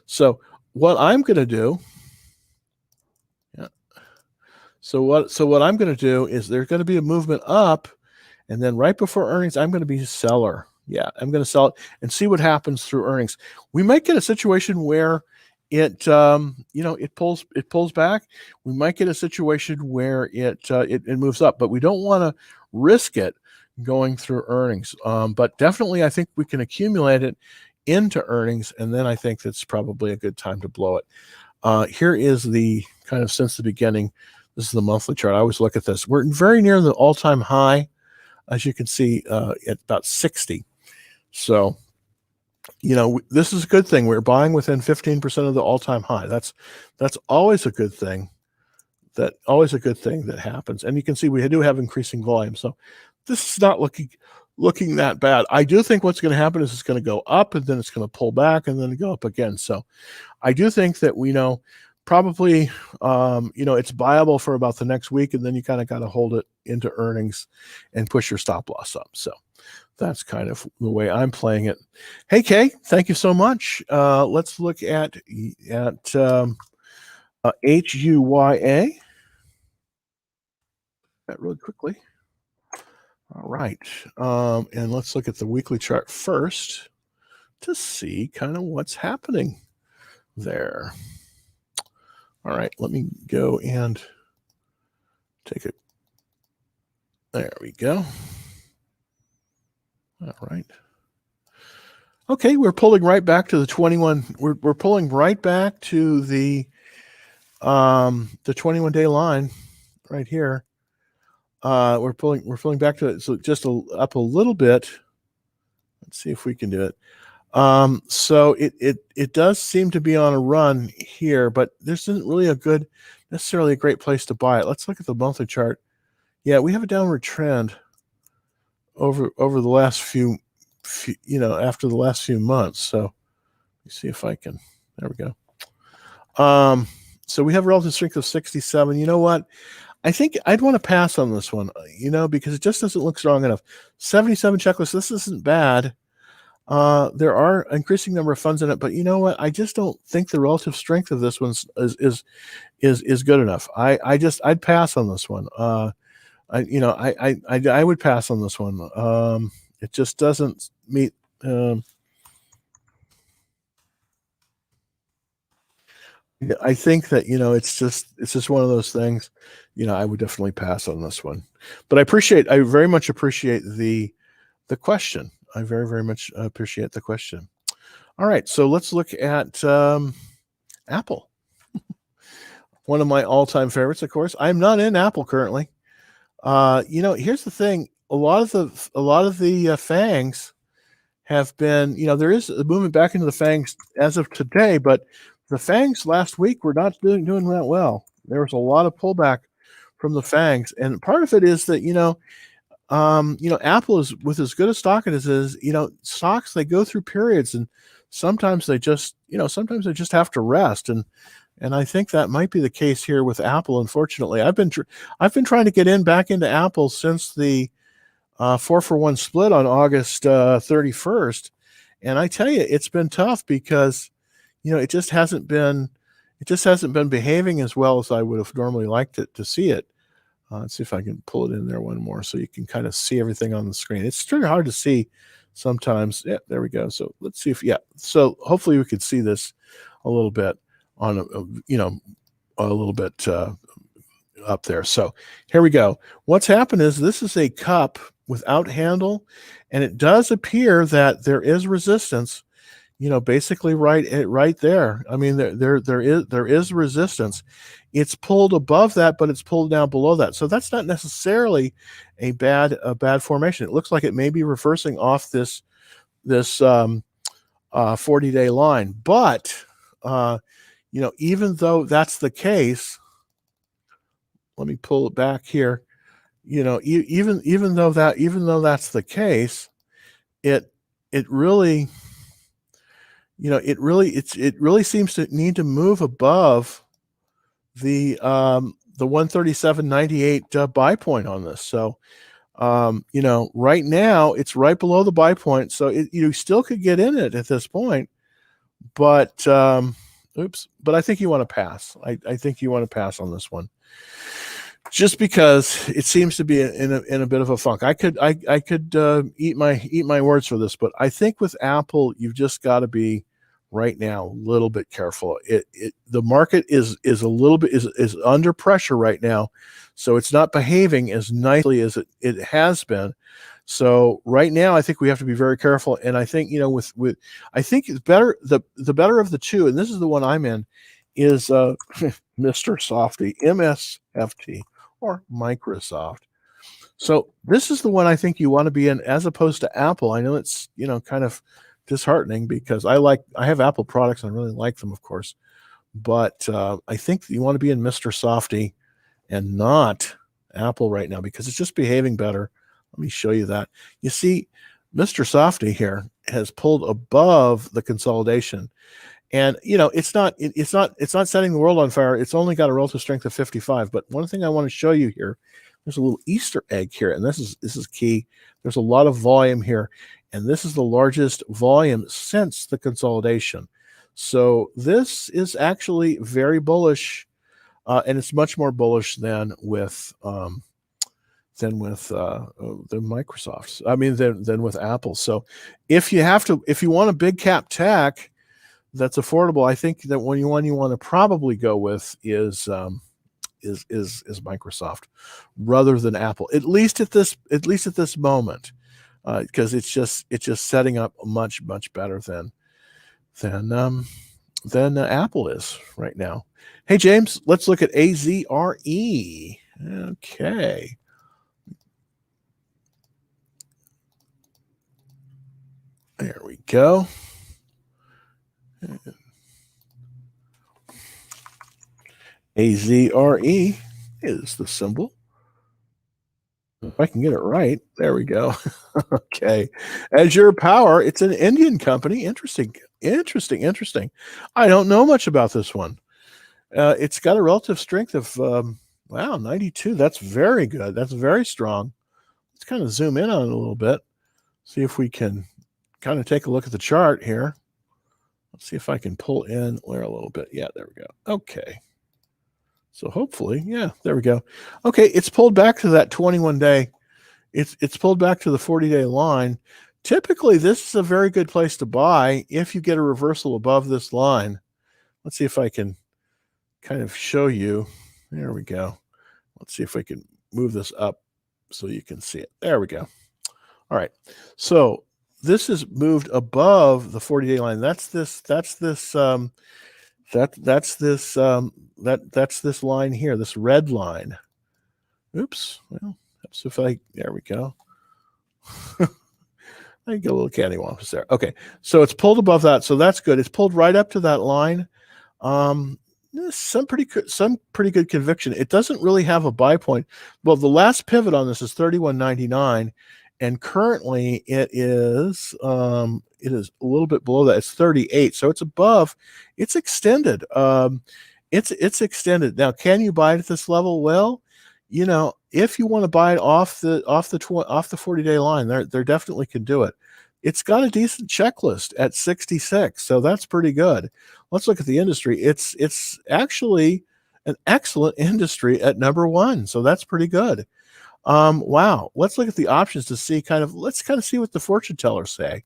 Speaker 1: So what I'm going to do, so what I'm going to do is there's going to be a movement up, and then right before earnings, I'm going to be a seller. Yeah, I'm going to sell it and see what happens through earnings. We might get a situation where it it pulls back. We might get a situation where it moves up, but we don't want to risk it going through earnings. But definitely, I think we can accumulate it into earnings, and then I think that's probably a good time to blow it. Here is the kind of since the beginning. This is the monthly chart. I always look at this. We're very near the all-time high, as you can see, at about 60. So, this is a good thing. We're buying within 15% of the all-time high. That's always a good thing. Always a good thing that happens. And you can see we do have increasing volume. So this is not looking that bad. I do think what's going to happen is it's going to go up, and then it's going to pull back, and then go up again. So I do think that we probably it's viable for about the next week, and then you kind of got to hold it into earnings and push your stop loss up. So that's kind of the way I'm playing it. Hey, Kay, thank you so much. Let's look at HUYA. That really quickly. All right. And let's look at the weekly chart first to see kind of what's happening there. All right, let me go and take it. There we go. All right. Okay, we're pulling right back to the 21. We're pulling right back to the 21-day line right here. We're pulling back to it. So just up a little bit. Let's see if we can do it. So it does seem to be on a run here, but this isn't really necessarily a great place to buy it. Let's look at the monthly chart. Yeah, we have a downward trend over the last few after the last few months. So let me see if I can. There we go. So we have relative strength of 67. You know what? I think I'd want to pass on this one, because it just doesn't look strong enough. 77 checklist. This isn't bad. There are an increasing number of funds in it, but you know what? I just don't think the relative strength of this one is good enough. I'd pass on this one. I would pass on this one. It just doesn't meet. I think that it's just one of those things. I would definitely pass on this one. But I very much appreciate the question. I very, very much appreciate the question. All right, so let's look at Apple. One of my all-time favorites, of course. I'm not in Apple currently. Here's the thing: a lot of the FANGs have been, there is a movement back into the FANGs as of today, but the FANGs last week were not doing that well. There was a lot of pullback from the FANGs, and part of it is that Apple is, with as good a stock as it is, stocks, they go through periods, and sometimes they just have to rest, and I think that might be the case here with Apple. Unfortunately, I've been trying to get back into Apple since the 4-for-1 split on August 31st, and I tell you, it's been tough because it just hasn't been behaving as well as I would have normally liked it to see it. Let's see if I can pull it in there one more so you can kind of see everything on the screen. It's pretty hard to see sometimes. Yeah, there we go. So let's see so hopefully we could see this a little bit on a little bit up there. So here we go. What's happened is this is a cup without handle, and it does appear that there is resistance, basically right there. I mean, there is resistance. It's pulled above that, but it's pulled down below that. So that's not necessarily a bad formation. It looks like it may be reversing off this 40-day line. But even though that's the case, let me pull it back here. Even though that's the case, it really seems to need to move above the the 137.98 buy point on this. So right now it's right below the buy point, so you still could get in it at this point, but but I think you want to pass. I think you want to pass on this one, just because it seems to be in a bit of a funk. I could eat my words for this, but I think with Apple, you've just got to be right now a little bit careful. The market is a little bit is under pressure right now, so it's not behaving as nicely as it has been. So right now, I think we have to be very careful. And I think with I think it's better the better of the two, and this is the one I'm in, is Mr. Softy, MSFT, or Microsoft. So this is the one I think you want to be in, as opposed to Apple. I know it's kind of disheartening, because I have Apple products and I really like them, of course, but I think you want to be in Mr. Softy and not Apple right now, because it's just behaving better. Let me show you that. You see, Mr. Softy here has pulled above the consolidation, and it's not setting the world on fire. It's only got a relative strength of 55. But one thing I want to show you here, there's a little Easter egg here, and this is key. There's a lot of volume here, and this is the largest volume since the consolidation. So this is actually very bullish, and it's much more bullish than with Microsoft's. I mean, than with Apple. So if you want a big cap tech that's affordable, I think that one you want to probably go with is Microsoft rather than Apple, at least at this moment, because it's just setting up much better than Apple is right now. Hey James, let's look at AZRE. Okay. There we go. AZRE is the symbol. If I can get it right, there we go. Okay. Azure Power, it's an Indian company. Interesting. I don't know much about this one. It's got a relative strength of, 92. That's very good. That's very strong. Let's kind of zoom in on it a little bit. See if we can kind of take a look at the chart here. Let's see if I can pull in there a little bit. Yeah, there we go. Okay. So hopefully, yeah, there we go. Okay, it's pulled back to that 21-day. It's pulled back to the 40-day line. Typically, this is a very good place to buy if you get a reversal above this line. Let's see if I can kind of show you. There we go. Let's see if I can move this up so you can see it. There we go. All right. So this is moved above the 40-day line. That's this line here, this red line. Oops. Well, that's there we go. I get a little cattywampus there. Okay. So it's pulled above that. So that's good. It's pulled right up to that line. Some pretty good conviction. It doesn't really have a buy point. Well, the last pivot on this is 31.99, and currently it is a little bit below that. It's 38, so it's above. It's extended. It's extended. Now, can you buy it at this level? Well, if you want to buy it off the 40-day line, there definitely can do it. It's got a decent checklist at 66, so that's pretty good. Let's look at the industry. It's actually an excellent industry at number 1, so that's pretty good. Wow. Let's look at the options to see let's kind of see what the fortune tellers say.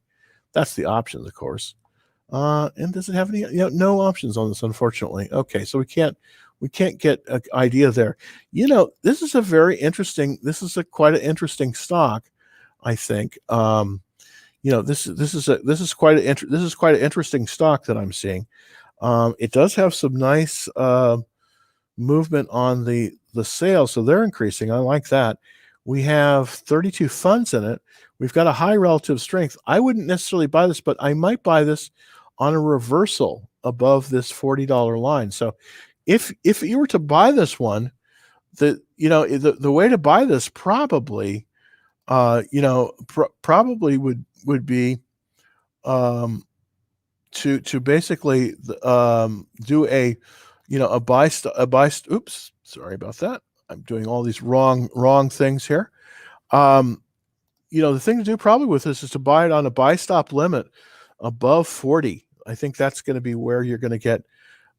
Speaker 1: That's the options, of course. And does it have any? No options on this, unfortunately. Okay, so we can't get an idea there. This is a very interesting. This is quite an interesting stock, I think. This is quite an interesting stock that I'm seeing. It does have some nice movement on the sales, so they're increasing. I like that. We have 32 funds in it. We've got a high relative strength. I wouldn't necessarily buy this, but I might buy this on a reversal above this $40 line. So if you were to buy this one, the way to buy this probably probably would be to basically do a buy. Oops, Sorry about that. I'm doing all these wrong things here. The thing to do probably with this is to buy it on a buy stop limit above 40. I think that's going to be where you're going to get,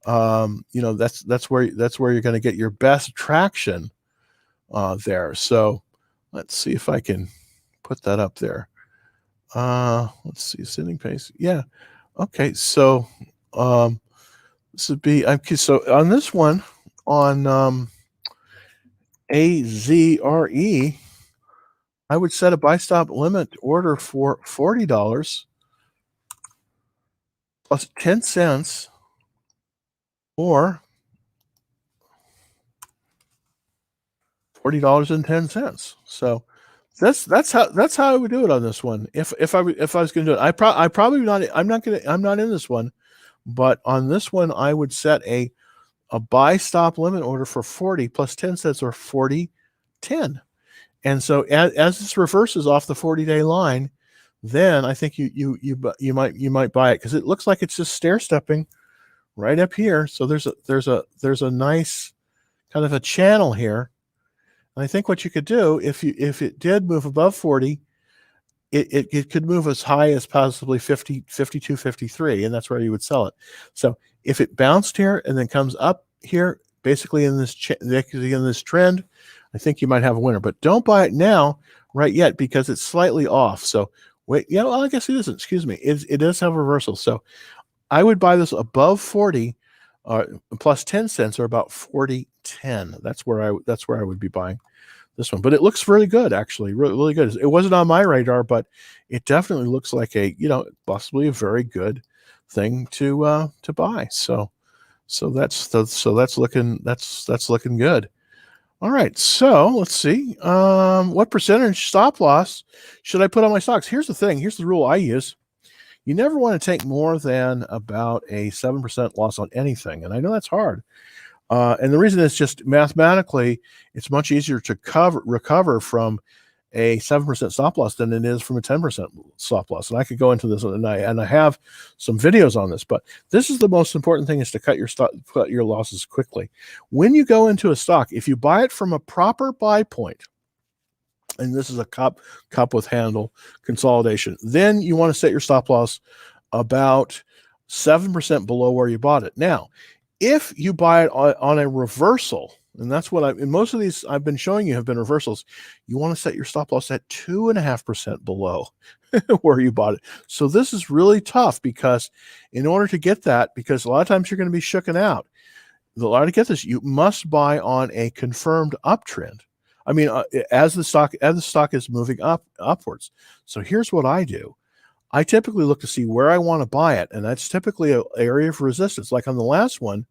Speaker 1: that's where you're going to get your best traction there. So let's see if I can put that up there. Let's see, sending pace. Yeah. Okay. So this would be, so on this one, on AZRE, I would set a buy stop limit order for $40 plus 10 cents or $40.10. So that's how I would do it on this one. If I was going to do it, I'm not in this one, but on this one I would set a buy stop limit order for 40 plus 10 cents or 40.10. And so as this reverses off the 40-day line, then I think you might buy it, because it looks like it's just stair stepping right up here. So there's a nice kind of a channel here. And I think what you could do, if it did move above 40, it could move as high as possibly 50, 52, 53, and that's where you would sell it. So if it bounced here and then comes up here, basically in this trend, I think you might have a winner. But don't buy it now right yet, because it's slightly off. So wait, I guess it isn't. Excuse me. It does have a reversal. So I would buy this above 40 plus 10 cents, or about 40.10. That's where I would be buying this one. But it looks really good, actually, really good. It wasn't on my radar, but it definitely looks like possibly a very good thing to buy. So that's looking good. All right, so let's see. What percentage stop loss should I put on my stocks? Here's the thing. Here's the rule I use. You never want to take more than about a 7% loss on anything. And I know that's hard. And the reason is just mathematically, it's much easier to recover from a 7% stop loss than it is from a 10% stop loss. And I could go into this, and I have some videos on this, but this is the most important thing, is to cut your losses quickly. When you go into a stock, if you buy it from a proper buy point, and this is a cup with handle consolidation, then you want to set your stop loss about 7% below where you bought it. Now, if you buy it on a reversal, and that's what in most of these I've been showing you have been reversals, you want to set your stop loss at 2.5% below where you bought it. So this is really tough, because in order to get that, because a lot of times you're going to be shooken out, in order to get this, you must buy on a confirmed uptrend. I mean, as the stock is moving upwards. So here's what I do. I typically look to see where I want to buy it, and that's typically an area of resistance. Like on the last one,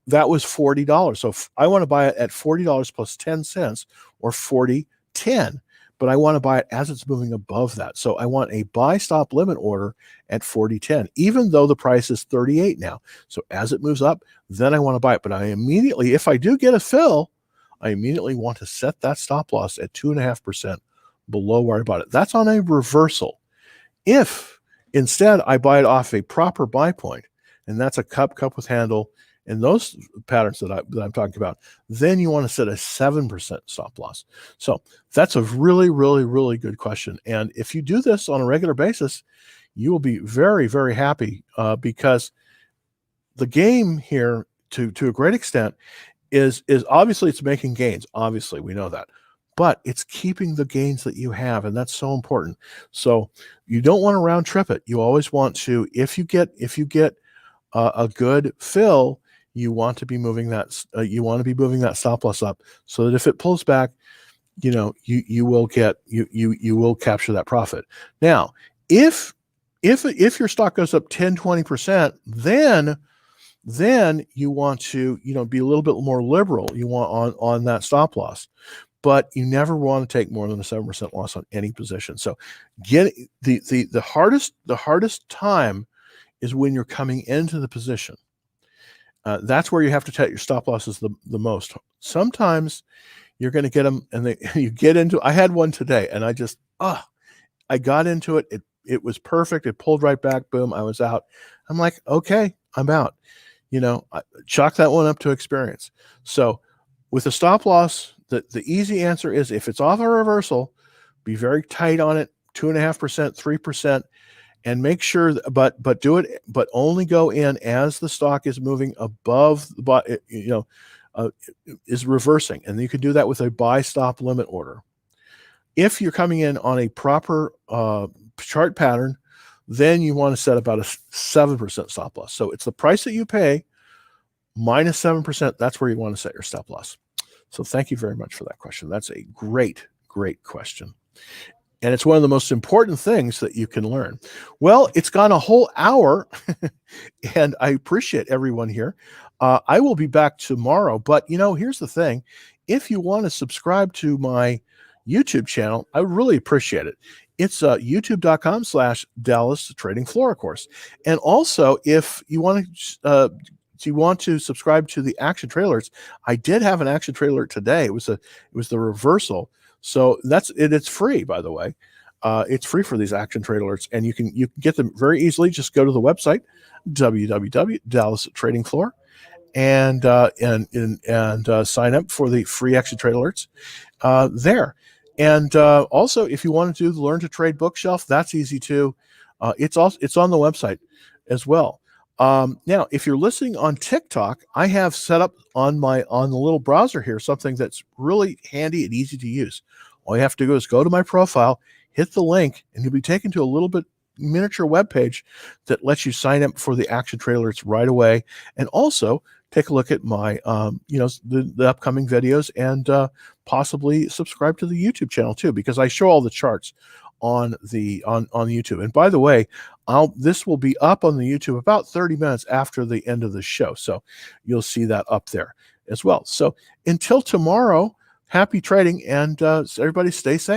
Speaker 1: that was $40. So I want to buy it at $40 plus 10 cents, or 40.10, but I want to buy it as it's moving above that. So I want a buy stop limit order at 40.10, even though the price is 38 now. So as it moves up, then I want to buy it. But I immediately, if I do get a fill, I immediately want to set that stop loss at 2.5% below where I bought it. That's on a reversal. If instead I buy it off a proper buy point, and that's a cup with handle, and those patterns that I'm talking about, then you want to set a 7% stop loss. So that's a really, really, really good question. And if you do this on a regular basis, you will be very, very happy, because the game here, to a great extent, is obviously it's making gains. Obviously, we know that. But it's keeping the gains that you have, and that's so important. So you don't want to round trip it. You always want to, if you get a good fill, you want to be moving that stop loss up, so that if it pulls back, you will capture that profit. Now, if your stock goes up 10-20%, then you want to be a little bit more liberal. You want on that stop loss. But you never want to take more than a 7% loss on any position. So get the hardest time is when you're coming into the position. That's where you have to take your stop losses the most. Sometimes you're going to get them, and you get into. I had one today, and I got into it. It was perfect. It pulled right back. Boom, I was out. I'm like, okay, I'm out. Chalk that one up to experience. So With a stop loss, the easy answer is if it's off a reversal, be very tight on it, 2.5%, 3%, and make sure, but do it, but only go in as the stock is moving above the, is reversing. And you can do that with a buy stop limit order. If you're coming in on a proper chart pattern, then you want to set about a 7% stop loss. So it's the price that you pay minus 7%. That's where you want to set your stop loss. So thank you very much for that question. That's a great, great question. And it's one of the most important things that you can learn. Well, it's gone a whole hour, and I appreciate everyone here. I will be back tomorrow, but here's the thing. If you want to subscribe to my YouTube channel, I would really appreciate it. It's youtube.com/Dallas Trading Floor, of course. And also, if you want to subscribe to the action trailers, I did have an action trailer today. It was the reversal. So that's it. It's free, by the way. It's free for these action trade alerts, and you can get them very easily. Just go to the website www.DallasTradingFloor and sign up for the free action trade alerts there. And also, if you want to do the Learn to Trade bookshelf, that's easy too. It's on the website as well. Now, if you're listening on TikTok, I have set up on the little browser here something that's really handy and easy to use. All you have to do is go to my profile, hit the link, and you'll be taken to a little bit miniature web page that lets you sign up for the action trailers right away, and also take a look at my the upcoming videos, and possibly subscribe to the YouTube channel too, because I show all the charts on YouTube. And by the way, this will be up on the YouTube about 30 minutes after the end of the show, so you'll see that up there as well. So until tomorrow, happy trading, and everybody stay safe.